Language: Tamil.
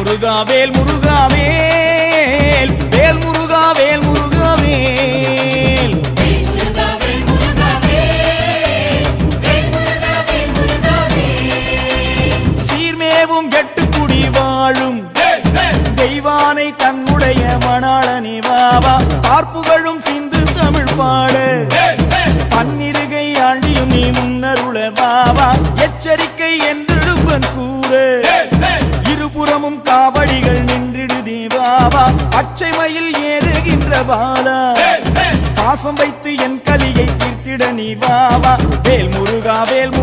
முருகா வேல் முருகா வேல் வேல் முருகா வேல் முருகா வேல் சீர்மேவும் எட்டுக்குடி வாழும் தெய்வானை தன்னுடைய மணாளனே வாவா பார்ப்புகழும் சிந்து தமிழ் பாடு பன்னிருகை ஆண்டியும் நீ முன்னருள வாவா எச்சரிக்கை என்றிடுப்பன் கூறு இருபுறமும் காவடிகள் நின்றிடுதே வாவா பச்சை மயில் ஏறுகின்ற பாலா பாசம் வைத்து என் கலியை தீர்த்திட நீ வாவா வேல் முருகா வேல்